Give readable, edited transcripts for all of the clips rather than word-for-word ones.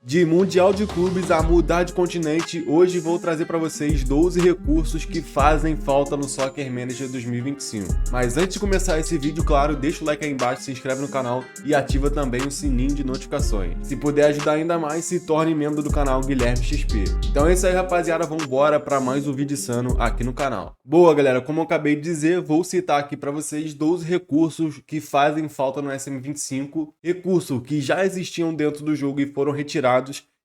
De Mundial de Clubes a mudar de continente, hoje vou trazer para vocês 12 recursos que fazem falta no Soccer Manager 2025. Mas antes de começar esse vídeo, claro, deixa o like aí embaixo, se inscreve no canal e ativa também o sininho de notificações. Se puder ajudar ainda mais, se torne membro do canal Guilherme XP. Então é isso aí, rapaziada, vambora para mais um vídeo insano aqui no canal. Boa, galera, como eu acabei de dizer, vou citar aqui para vocês 12 recursos que fazem falta no SM25, recursos que já existiam dentro do jogo e foram retirados,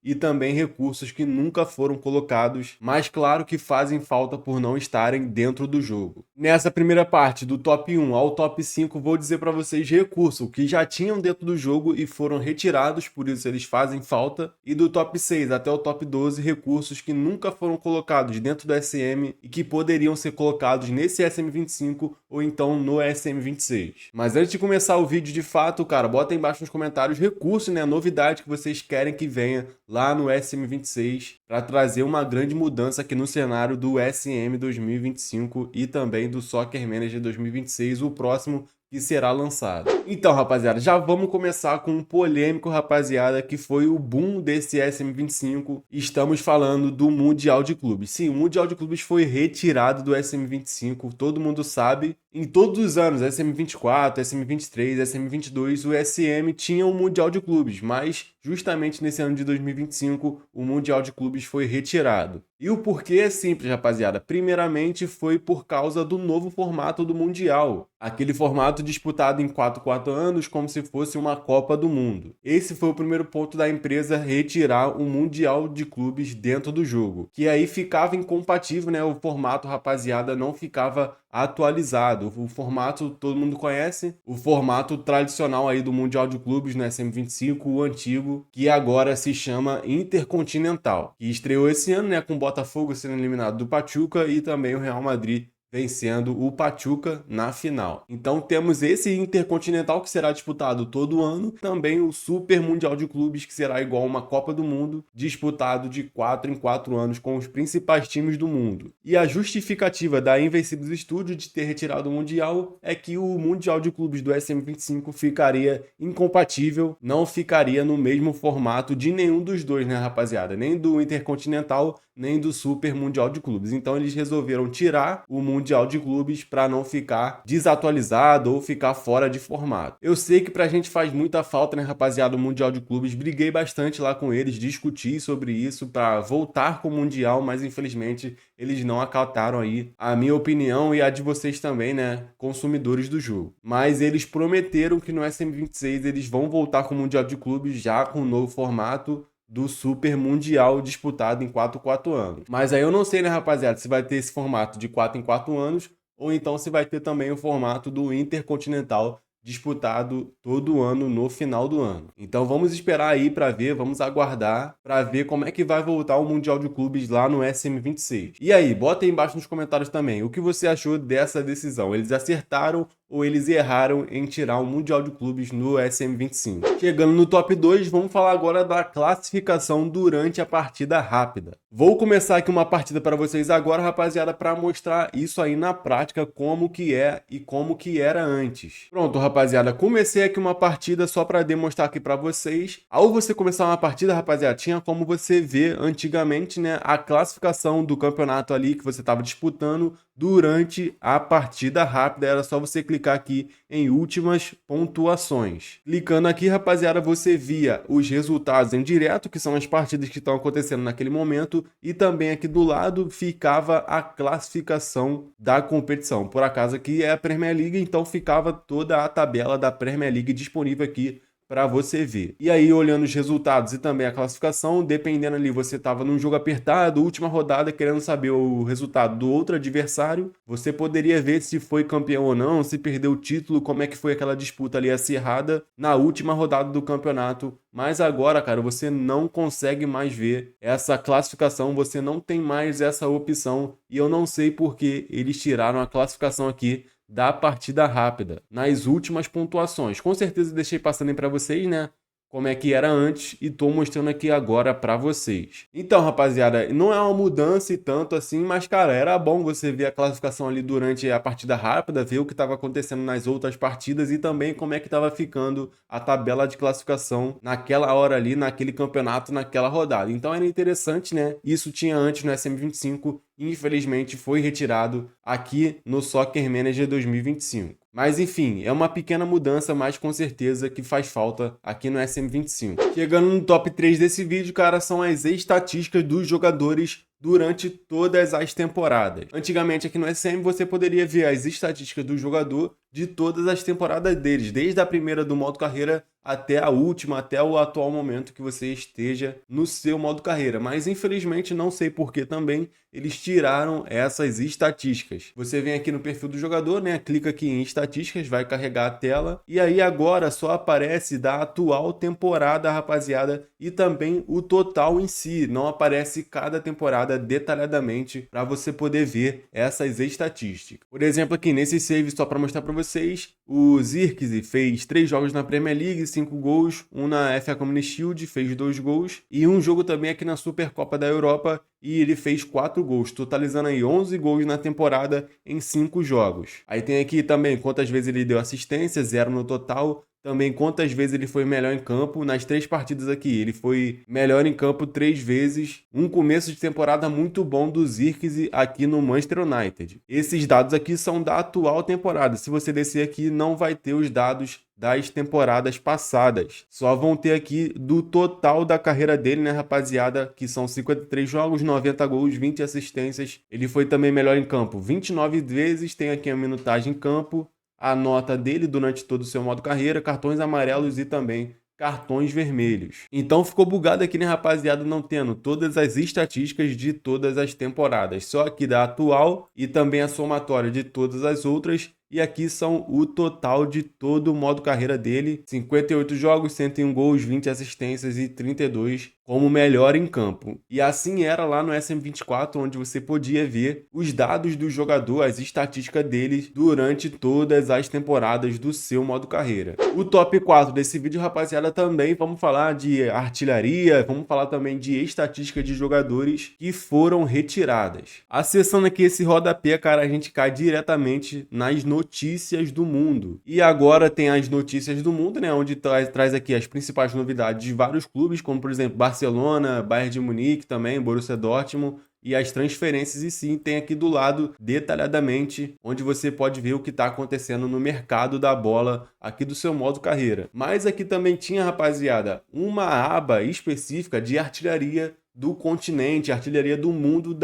e também recursos que nunca foram colocados, mas claro que fazem falta por não estarem dentro do jogo. Nessa primeira parte, do top 1 ao top 5, vou dizer para vocês recursos que já tinham dentro do jogo e foram retirados, por isso eles fazem falta, e do top 6 até o top 12, recursos que nunca foram colocados dentro do SM e que poderiam ser colocados nesse SM25 ou então no SM26. Mas antes de começar o vídeo de fato, cara, bota aí embaixo nos comentários recurso, né, novidade que vocês querem que venha lá no SM26 para trazer uma grande mudança aqui no cenário do SM 2025 e também do Soccer Manager 2026, o próximo que será lançado. Então, rapaziada, já vamos começar com um polêmico, rapaziada, que foi o boom desse SM25. Estamos falando do Mundial de Clubes. Sim, o Mundial de Clubes foi retirado do SM25, todo mundo sabe. Em todos os anos, SM24, SM23, SM22, o SM tinha um Mundial de Clubes, mas justamente nesse ano de 2025, o Mundial de Clubes foi retirado. E o porquê é simples, rapaziada. Primeiramente, foi por causa do novo formato do Mundial. Aquele formato disputado em 4 anos, como se fosse uma Copa do Mundo. Esse foi o primeiro ponto da empresa retirar o Mundial de Clubes dentro do jogo. Que aí ficava incompatível, né? O formato, rapaziada, não ficava atualizado. O formato todo mundo conhece, o formato tradicional aí do Mundial de Clubes no SM25, o antigo, que agora se chama Intercontinental, que estreou esse ano, né, com o Botafogo sendo eliminado do Pachuca e também o Real Madrid vencendo o Pachuca na final. Então temos esse Intercontinental que será disputado todo ano, também o Super Mundial de Clubes que será igual uma Copa do Mundo, disputado de 4 em 4 anos com os principais times do mundo. E a justificativa da Invencibles Studio de ter retirado o Mundial é que o Mundial de Clubes do SM25 ficaria incompatível, não ficaria no mesmo formato de nenhum dos dois, né, rapaziada? Nem do Intercontinental, nem do Super Mundial de Clubes. Então eles resolveram tirar o Mundial de Clubes para não ficar desatualizado ou ficar fora de formato. Eu sei que pra gente faz muita falta, né, rapaziada, o Mundial de Clubes. Briguei bastante lá com eles, discuti sobre isso para voltar com o Mundial, mas infelizmente eles não acataram aí a minha opinião e a de vocês também, né, consumidores do jogo. Mas eles prometeram que no SM26 eles vão voltar com o Mundial de Clubes já com o novo formato do Super Mundial disputado em 4 anos. Mas aí eu não sei, né, rapaziada, se vai ter esse formato de 4 em 4 anos ou então se vai ter também o formato do Intercontinental disputado todo ano no final do ano. Então vamos esperar aí para ver, vamos aguardar para ver como é que vai voltar o Mundial de Clubes lá no SM26. E aí, bota aí embaixo nos comentários também o que você achou dessa decisão. Eles acertaram ou eles erraram em tirar o Mundial de Clubes no SM25. Chegando no top 2, vamos falar agora da classificação durante a partida rápida. Vou começar aqui uma partida para vocês agora, rapaziada, para mostrar isso aí na prática, como que é e como que era antes. Pronto, rapaziada, comecei aqui uma partida só para demonstrar aqui para vocês. Ao você começar uma partida, rapaziada, tinha como você ver antigamente, né, a classificação do campeonato ali que você estava disputando durante a partida rápida. Era só você clicar aqui em últimas pontuações. Clicando aqui, rapaziada, você via os resultados em direto, que são as partidas que estão acontecendo naquele momento, e também aqui do lado ficava a classificação da competição. Por acaso aqui é a Premier League, então ficava toda a tabela da Premier League disponível aqui para você ver. E aí, olhando os resultados e também a classificação, dependendo ali, você estava num jogo apertado, última rodada, querendo saber o resultado do outro adversário, você poderia ver se foi campeão ou não, se perdeu o título, como é que foi aquela disputa ali acirrada na última rodada do campeonato. Mas agora, cara, você não consegue mais ver essa classificação, você não tem mais essa opção, e eu não sei por que eles tiraram a classificação aqui da partida rápida, nas últimas pontuações. Com certeza deixei passando aí para vocês, né, como é que era antes e tô mostrando aqui agora pra vocês. Então, rapaziada, não é uma mudança e tanto assim, mas, cara, era bom você ver a classificação ali durante a partida rápida, ver o que estava acontecendo nas outras partidas e também como é que estava ficando a tabela de classificação naquela hora ali, naquele campeonato, naquela rodada. Então era interessante, né? Isso tinha antes no SM25, infelizmente foi retirado aqui no Soccer Manager 2025. Mas enfim, é uma pequena mudança, mas com certeza que faz falta aqui no SM25. Chegando no top 3 desse vídeo, cara, são as estatísticas dos jogadores durante todas as temporadas. Antigamente aqui no SM você poderia ver as estatísticas do jogador de todas as temporadas deles, desde a primeira do modo carreira até a última, até o atual momento que você esteja no seu modo carreira. Mas infelizmente, não sei por que também, eles tiraram essas estatísticas. Você vem aqui no perfil do jogador, né? Clica aqui em estatísticas, vai carregar a tela. E aí agora só aparece da atual temporada, rapaziada, e também o total em si. Não aparece cada temporada detalhadamente para você poder ver essas estatísticas. Por exemplo, aqui nesse save, só para mostrar para vocês, o Zirkzee fez 3 jogos na Premier League, 5 gols, um na FA Community Shield, fez 2 gols, e um jogo também aqui na Supercopa da Europa, e ele fez 4 gols, totalizando aí 11 gols na temporada em 5 jogos. Aí tem aqui também quantas vezes ele deu assistência, 0 no total. Também quantas vezes ele foi melhor em campo nas 3 partidas aqui. Ele foi melhor em campo 3 vezes. Um começo de temporada muito bom do Zirkzee aqui no Manchester United. Esses dados aqui são da atual temporada. Se você descer aqui, não vai ter os dados das temporadas passadas. Só vão ter aqui do total da carreira dele, né, rapaziada? Que são 53 jogos, 90 gols, 20 assistências. Ele foi também melhor em campo 29 vezes. Tem aqui a minutagem em campo, a nota dele durante todo o seu modo carreira, cartões amarelos e também cartões vermelhos. Então ficou bugado aqui, né, rapaziada, não tendo todas as estatísticas de todas as temporadas, só aqui da atual e também a somatória de todas as outras. E aqui são o total de todo o modo carreira dele. 58 jogos, 101 gols, 20 assistências e 32 como melhor em campo. E assim era lá no SM24, onde você podia ver os dados do jogador, as estatísticas dele durante todas as temporadas do seu modo carreira. O top 4 desse vídeo, rapaziada, também vamos falar de artilharia, vamos falar também de estatística de jogadores que foram retiradas. Acessando aqui esse rodapé, cara, a gente cai diretamente nas notícias do mundo. E agora tem as notícias do mundo, né, onde traz aqui as principais novidades de vários clubes, como por exemplo Barcelona, Bayern de Munique também, Borussia Dortmund, e as transferências, e sim, tem aqui do lado detalhadamente, onde você pode ver o que está acontecendo no mercado da bola aqui do seu modo carreira. Mas aqui também tinha, rapaziada, uma aba específica de artilharia do continente, artilharia do mundo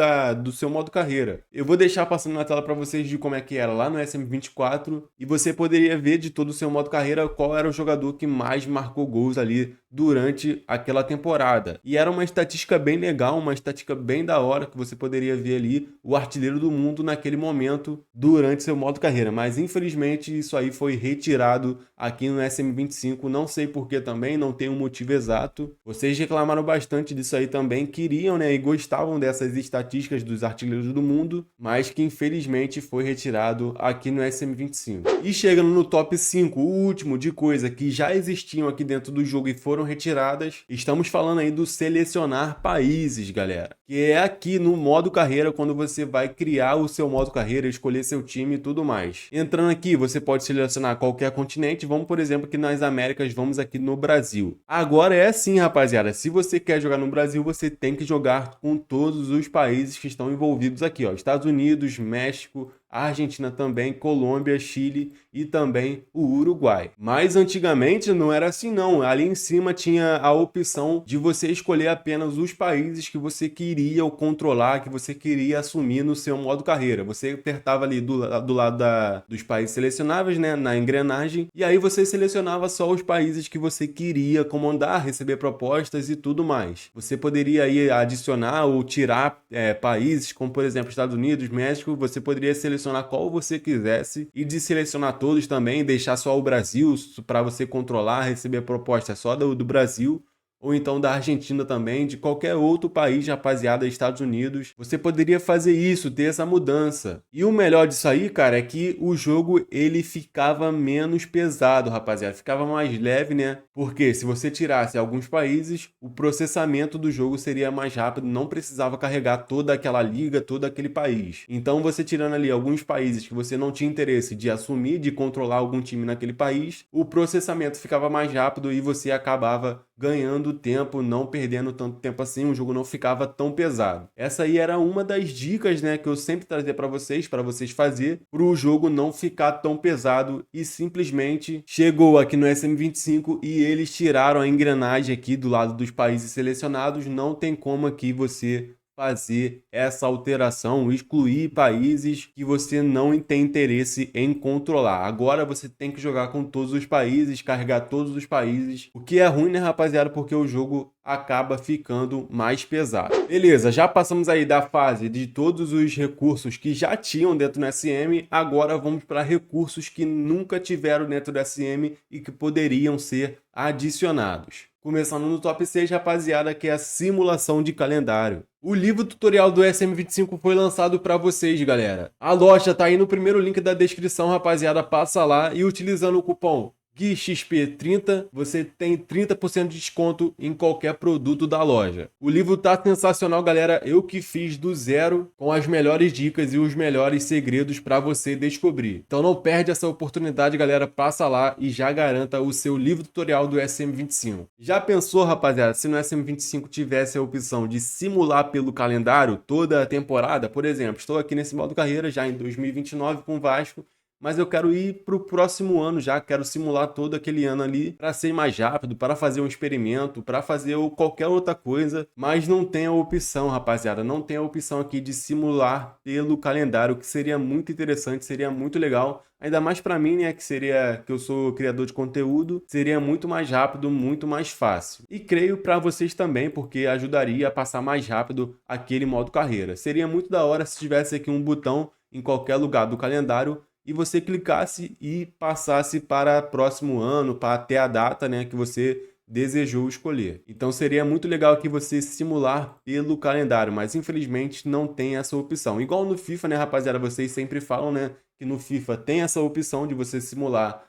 do seu modo carreira. Eu vou deixar passando na tela para vocês de como é que era lá no SM24 e você poderia ver de todo o seu modo carreira qual era o jogador que mais marcou gols ali durante aquela temporada. E era uma estatística bem legal, uma estatística bem da hora que você poderia ver ali o artilheiro do mundo naquele momento durante seu modo carreira. Mas infelizmente isso aí foi retirado aqui no SM25, não sei por que também, não tem um motivo exato. Vocês reclamaram bastante disso aí também, queriam, né, e gostavam dessas estatísticas dos artilheiros do mundo, mas que infelizmente foi retirado aqui no SM25. E chegando no top 5, o último de coisa que já existiam aqui dentro do jogo e foram retiradas, estamos falando aí do selecionar países, galera, que é aqui no modo carreira, quando você vai criar o seu modo carreira, escolher seu time e tudo mais. Entrando aqui, você pode selecionar qualquer continente, vamos por exemplo aqui nas Américas, vamos aqui no Brasil. Agora é assim, rapaziada, se você quer jogar no Brasil, você tem que jogar com todos os países que estão envolvidos aqui, ó, Estados Unidos, México, a Argentina também, Colômbia, Chile e também o Uruguai. Mas antigamente não era assim não, ali em cima tinha a opção de você escolher apenas os países que você queria controlar, que você queria assumir no seu modo carreira. Você apertava ali do lado dos países selecionáveis, né, na engrenagem, e aí você selecionava só os países que você queria comandar, receber propostas e tudo mais. Você poderia aí adicionar ou tirar países, como por exemplo Estados Unidos, México, você poderia selecionar qual você quisesse e de selecionar todos também, deixar só o Brasil para você controlar, receber propostas só do Brasil. ou então da Argentina também, de qualquer outro país, rapaziada, Estados Unidos. Você poderia fazer isso, ter essa mudança. E o melhor disso aí, cara, é que o jogo ele ficava menos pesado, rapaziada, ficava mais leve, né? Porque se você tirasse alguns países, o processamento do jogo seria mais rápido, não precisava carregar toda aquela liga, todo aquele país. Então você tirando ali alguns países que você não tinha interesse de assumir, de controlar algum time naquele país, o processamento ficava mais rápido e você acabava ganhando tempo, não perdendo tanto tempo assim, o jogo não ficava tão pesado. Essa aí era uma das dicas, né, que eu sempre trazia para vocês fazer, para o jogo não ficar tão pesado, e simplesmente chegou aqui no SM25 e eles tiraram a engrenagem aqui do lado dos países selecionados. Não tem como aqui você fazer essa alteração, excluir países que você não tem interesse em controlar. Agora você tem que jogar com todos os países, carregar todos os países, o que é ruim, né, rapaziada, porque o jogo acaba ficando mais pesado. Beleza, já passamos aí da fase de todos os recursos que já tinham dentro do SM, agora vamos para recursos que nunca tiveram dentro do SM e que poderiam ser adicionados. Começando no top 6, rapaziada, que é a simulação de calendário. O livro tutorial do SM25 foi lançado para vocês, galera. A loja tá aí no primeiro link da descrição, rapaziada, passa lá e utilizando o cupom GUIXP30, você tem 30% de desconto em qualquer produto da loja. O livro tá sensacional, galera. Eu que fiz do zero, com as melhores dicas e os melhores segredos para você descobrir. Então não perde essa oportunidade, galera. Passa lá e já garanta o seu livro tutorial do SM25. Já pensou, rapaziada, se no SM25 tivesse a opção de simular pelo calendário toda a temporada? Por exemplo, estou aqui nesse modo carreira já em 2029 com o Vasco, mas eu quero ir para o próximo ano já, quero simular todo aquele ano ali para ser mais rápido, para fazer um experimento, para fazer qualquer outra coisa, mas não tem a opção, rapaziada, não tem a opção aqui de simular pelo calendário, que seria muito interessante, seria muito legal, ainda mais para mim, né, que eu sou criador de conteúdo, seria muito mais rápido, muito mais fácil. E creio para vocês também, porque ajudaria a passar mais rápido aquele modo carreira. Seria muito da hora se tivesse aqui um botão em qualquer lugar do calendário e você clicasse e passasse para próximo ano, para até a data, né, que você desejou escolher. Então seria muito legal aqui você simular pelo calendário, mas infelizmente não tem essa opção. Igual no FIFA, né, rapaziada, vocês sempre falam, né, que no FIFA tem essa opção de você simular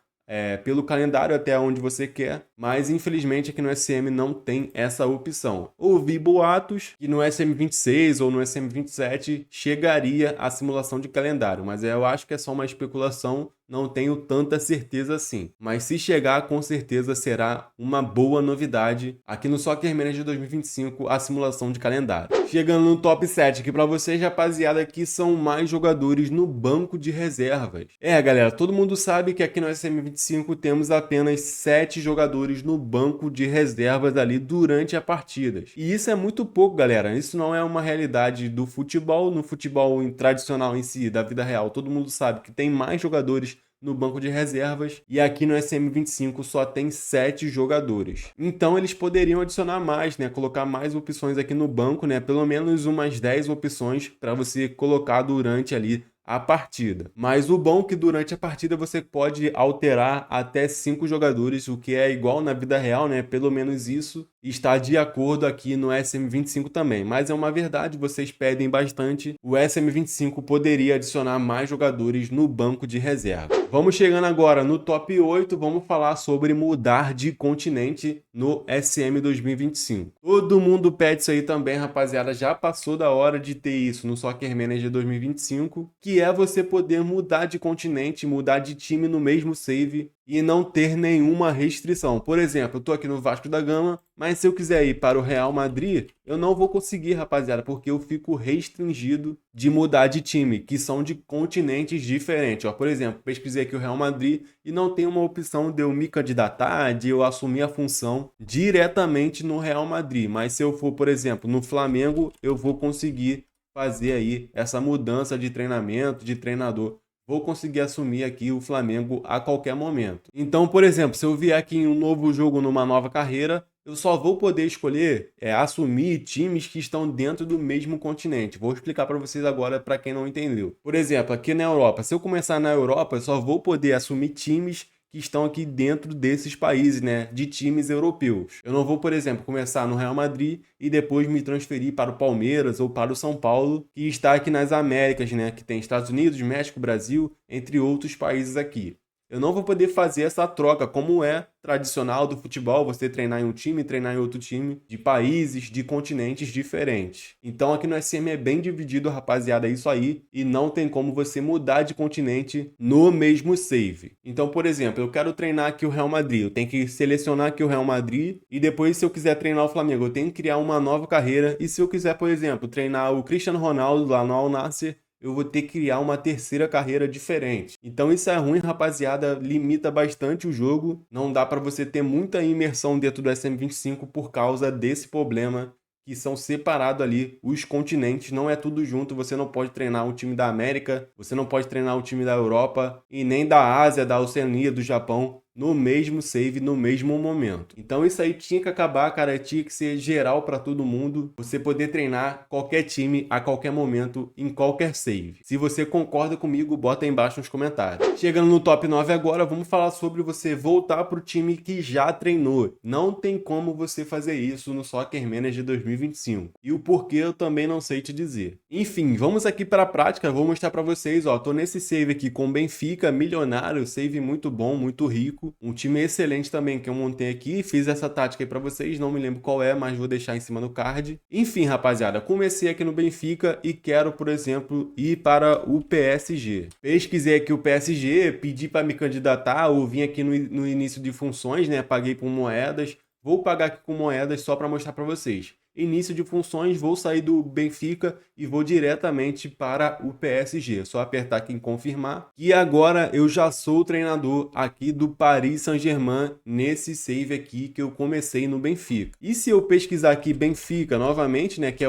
pelo calendário até onde você quer, mas infelizmente aqui no SM não tem essa opção. Ouvi boatos que no SM26 ou no SM27 chegaria a simulação de calendário, mas eu acho que é só uma especulação, não tenho tanta certeza assim. Mas se chegar, com certeza será uma boa novidade aqui no Soccer Manager 2025, a simulação de calendário. Chegando no top 7 aqui para vocês, rapaziada, que são mais jogadores no banco de reservas. Galera, todo mundo sabe que aqui no SM25 temos apenas 7 jogadores no banco de reservas ali durante as partidas. E isso é muito pouco, galera. Isso não é uma realidade do futebol. No futebol tradicional em si, da vida real, todo mundo sabe que tem mais jogadores no banco de reservas, e aqui no SM25 só tem 7 jogadores. Então eles poderiam adicionar mais, né? Colocar mais opções aqui no banco, né? Pelo menos umas 10 opções para você colocar durante ali a partida. Mas o bom é que durante a partida você pode alterar até 5 jogadores, o que é igual na vida real, né? Pelo menos isso está de acordo aqui no SM25 também. Mas é uma verdade, vocês pedem bastante. O SM25 poderia adicionar mais jogadores no banco de reserva. Vamos chegando agora no top 8, vamos falar sobre mudar de continente no SM 2025. Todo mundo pede isso aí também, rapaziada. Já passou da hora de ter isso no Soccer Manager 2025, que é você poder mudar de continente, mudar de time no mesmo save e não ter nenhuma restrição. Por exemplo, eu tô aqui no Vasco da Gama, mas se eu quiser ir para o Real Madrid, eu não vou conseguir, rapaziada, porque eu fico restringido de mudar de time, que são de continentes diferentes. Ó, por exemplo, pesquisei aqui o Real Madrid e não tem uma opção de eu me candidatar, de eu assumir a função diretamente no Real Madrid. Mas se eu for, por exemplo, no Flamengo, eu vou conseguir fazer aí essa mudança de treinamento, de treinador. Vou conseguir assumir aqui o Flamengo a qualquer momento. Então, por exemplo, se eu vier aqui em um novo jogo, numa nova carreira, eu só vou poder escolher assumir times que estão dentro do mesmo continente. Vou explicar para vocês agora para quem não entendeu. Por exemplo, aqui na Europa, se eu começar na Europa, eu só vou poder assumir times que estão aqui dentro desses países, né, de times europeus. Eu não vou, por exemplo, começar no Real Madrid e depois me transferir para o Palmeiras ou para o São Paulo, que está aqui nas Américas, né, que tem Estados Unidos, México, Brasil, entre outros países aqui. Eu não vou poder fazer essa troca, como é tradicional do futebol, você treinar em um time e treinar em outro time, de países, de continentes diferentes. Então aqui no SM é bem dividido, rapaziada, é isso aí, e não tem como você mudar de continente no mesmo save. Então, por exemplo, eu quero treinar aqui o Real Madrid, eu tenho que selecionar aqui o Real Madrid, e depois, se eu quiser treinar o Flamengo, eu tenho que criar uma nova carreira, e se eu quiser, por exemplo, treinar o Cristiano Ronaldo lá no Al Nassr, eu vou ter que criar uma terceira carreira diferente. Então isso é ruim, rapaziada, limita bastante o jogo. Não dá para você ter muita imersão dentro do SM25 por causa desse problema, que são separados ali os continentes, não é tudo junto. Você não pode treinar o time da América, você não pode treinar o time da Europa e nem da Ásia, da Oceania, do Japão no mesmo save, no mesmo momento. Então isso aí tinha que acabar, cara, tinha que ser geral para todo mundo, você poder treinar qualquer time a qualquer momento, em qualquer save. Se você concorda comigo, bota aí embaixo nos comentários. Chegando no top 9 agora, vamos falar sobre você voltar pro time que já treinou. Não tem como você fazer isso no Soccer Manager 2025. E o porquê eu também não sei te dizer. Enfim, vamos aqui para a prática, vou mostrar para vocês, ó, tô nesse save aqui com Benfica, milionário, save muito bom, muito rico. Um time excelente também que eu montei aqui, fiz essa tática aí pra vocês, não me lembro qual é, mas vou deixar em cima no card. Enfim, rapaziada, comecei aqui no Benfica e quero, por exemplo, ir para o PSG. Pesquisei aqui o PSG, pedi para me candidatar, ou vim aqui no início de funções, né, paguei por moedas. Vou pagar aqui com moedas só para mostrar para vocês. Início de funções, vou sair do Benfica e vou diretamente para o PSG. Só apertar aqui em confirmar. E agora eu já sou o treinador aqui do Paris Saint-Germain nesse save aqui que eu comecei no Benfica. E se eu pesquisar aqui Benfica novamente, né, que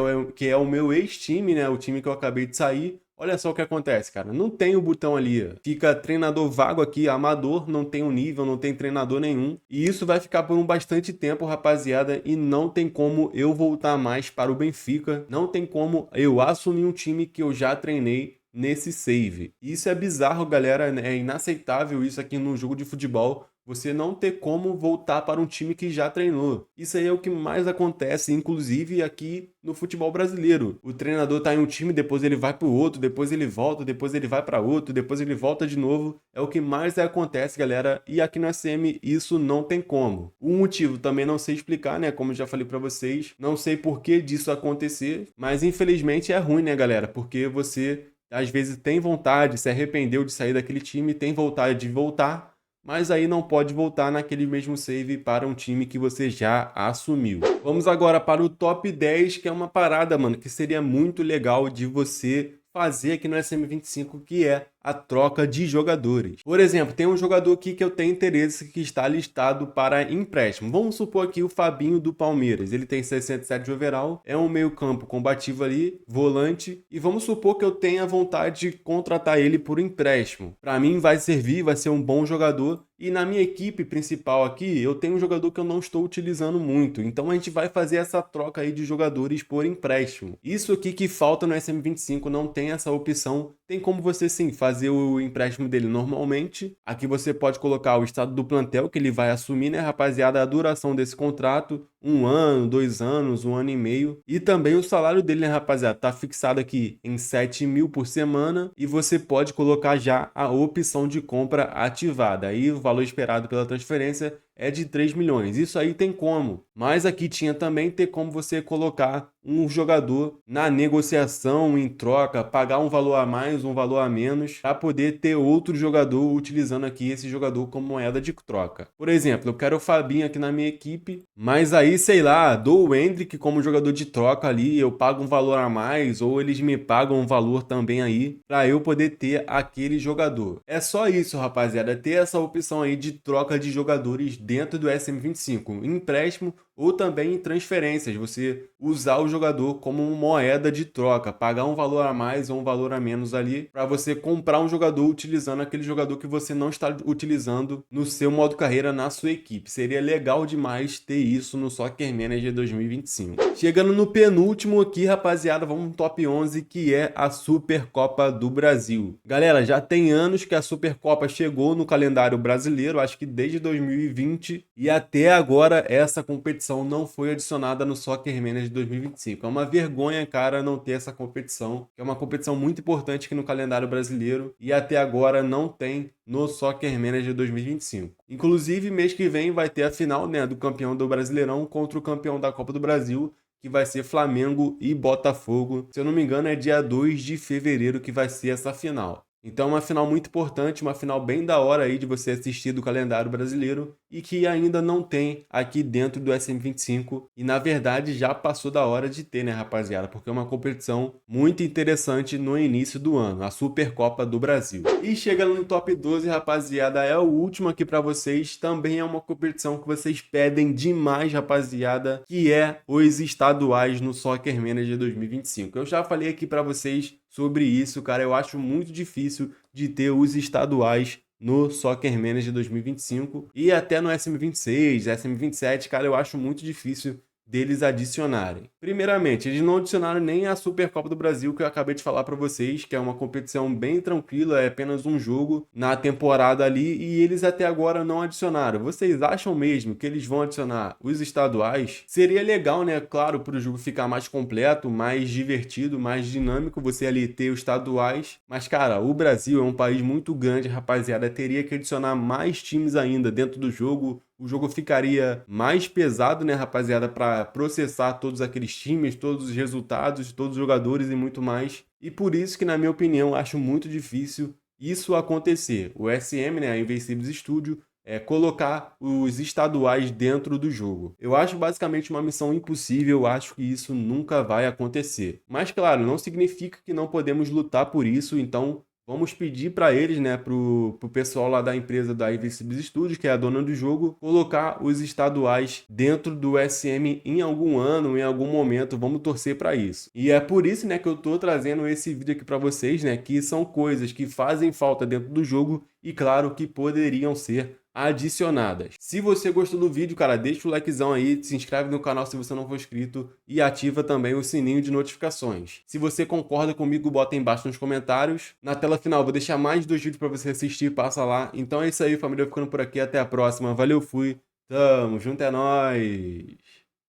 é o meu ex-time, né, o time que eu acabei de sair, olha só o que acontece, cara. Não tem o botão ali. Fica treinador vago aqui, amador, não tem um nível, não tem treinador nenhum. E isso vai ficar por um bastante tempo, rapaziada. E não tem como eu voltar mais para o Benfica. Não tem como eu assumir um time que eu já treinei nesse save. Isso é bizarro, galera. É inaceitável isso aqui no jogo de futebol. Você não ter como voltar para um time que já treinou. Isso aí é o que mais acontece, inclusive aqui no futebol brasileiro. O treinador tá em um time, depois ele vai para o outro, depois ele volta, depois ele vai para outro, depois ele volta de novo. É o que mais acontece, galera. E aqui no SM isso não tem como. O motivo também não sei explicar, né? Como eu já falei para vocês, não sei por que disso acontecer, mas infelizmente é ruim, né, galera? Porque você às vezes tem vontade, se arrependeu de sair daquele time, tem vontade de voltar, mas aí não pode voltar naquele mesmo save para um time que você já assumiu. Vamos agora para o top 10, que é uma parada, mano, que seria muito legal de você fazer aqui no SM25, que é a troca de jogadores. Por exemplo, tem um jogador aqui que eu tenho interesse que está listado para empréstimo. Vamos supor aqui o Fabinho do Palmeiras. Ele tem 67 de overall, é um meio campo combativo ali, volante, e vamos supor que eu tenha vontade de contratar ele por empréstimo. Para mim vai servir, vai ser um bom jogador. E na minha equipe principal aqui, eu tenho um jogador que eu não estou utilizando muito. Então a gente vai fazer essa troca aí de jogadores por empréstimo. Isso aqui que falta no SM25, não tem essa opção. Tem como você sim fazer o empréstimo dele normalmente. Aqui você pode colocar o estado do plantel que ele vai assumir, né, rapaziada, a duração desse contrato, 1 ano, 2 anos, 1 ano e meio. E também o salário dele, né, rapaziada, tá fixado aqui em 7 mil por semana. E você pode colocar já a opção de compra ativada. Aí o valor esperado pela transferência é de 3 milhões. Isso aí tem como. Mas aqui tinha também ter como você colocar um jogador na negociação em troca, pagar um valor a mais, um valor a menos, para poder ter outro jogador utilizando aqui esse jogador como moeda de troca. Por exemplo, eu quero o Fabinho aqui na minha equipe, mas aí, sei lá, dou o Endrick como jogador de troca ali, eu pago um valor a mais, ou eles me pagam um valor também aí, para eu poder ter aquele jogador. É só isso, rapaziada, ter essa opção aí de troca de jogadores dentro do SM25, empréstimo ou também em transferências, você usar o jogador como uma moeda de troca, pagar um valor a mais ou um valor a menos ali para você comprar um jogador utilizando aquele jogador que você não está utilizando no seu modo carreira na sua equipe. Seria legal demais ter isso no Soccer Manager 2025. Chegando no penúltimo aqui, rapaziada, vamos no top 11, que é a Supercopa do Brasil. Galera, já tem anos que a Supercopa chegou no calendário brasileiro, acho que desde 2020, e até agora essa competição não foi adicionada no Soccer Manager 2025. É uma vergonha, cara, não ter essa competição, que é uma competição muito importante aqui no calendário brasileiro, e até agora não tem no Soccer Manager 2025. Inclusive, mês que vem vai ter a final, né, do campeão do Brasileirão contra o campeão da Copa do Brasil, que vai ser Flamengo e Botafogo. Se eu não me engano, é dia 2 de fevereiro que vai ser essa final. Então, uma final muito importante, uma final bem da hora aí de você assistir do calendário brasileiro e que ainda não tem aqui dentro do SM25 e, na verdade, já passou da hora de ter, né, rapaziada? Porque é uma competição muito interessante no início do ano, a Supercopa do Brasil. E chegando no top 12, rapaziada, é o último aqui pra vocês. Também é uma competição que vocês pedem demais, rapaziada, que é os estaduais no Soccer Manager 2025. Eu já falei aqui pra vocês sobre isso, cara. Eu acho muito difícil de ter os estaduais no Soccer Manager 2025 e até no SM26, SM27, cara, eu acho muito difícil deles adicionarem. Primeiramente, eles não adicionaram nem a Supercopa do Brasil, que eu acabei de falar para vocês, que é uma competição bem tranquila, é apenas um jogo na temporada ali, e eles até agora não adicionaram. Vocês acham mesmo que eles vão adicionar os estaduais? Seria legal, né, claro, para o jogo ficar mais completo, mais divertido, mais dinâmico, você ali ter os estaduais, mas cara, o Brasil é um país muito grande, rapaziada, teria que adicionar mais times ainda dentro do jogo. O jogo ficaria mais pesado, né, rapaziada, para processar todos aqueles times, todos os resultados, todos os jogadores e muito mais. E por isso que, na minha opinião, acho muito difícil isso acontecer. O SM, né, a Invincibles Studio, colocar os estaduais dentro do jogo. Eu acho basicamente uma missão impossível, eu acho que isso nunca vai acontecer. Mas, claro, não significa que não podemos lutar por isso, então vamos pedir para eles, né, pro pessoal lá da empresa da Invincibles Studios, que é a dona do jogo, colocar os estaduais dentro do SM em algum ano, em algum momento. Vamos torcer para isso. E é por isso, né, que eu tô trazendo esse vídeo aqui para vocês, né, que são coisas que fazem falta dentro do jogo e, claro, que poderiam ser adicionadas. Se você gostou do vídeo, cara, deixa o likezão aí, se inscreve no canal se você não for inscrito e ativa também o sininho de notificações. Se você concorda comigo, bota aí embaixo nos comentários. Na tela final vou deixar mais 2 vídeos para você assistir, passa lá. Então é isso aí, família, ficando por aqui, até a próxima. Valeu, fui. Tamo junto, é nóis!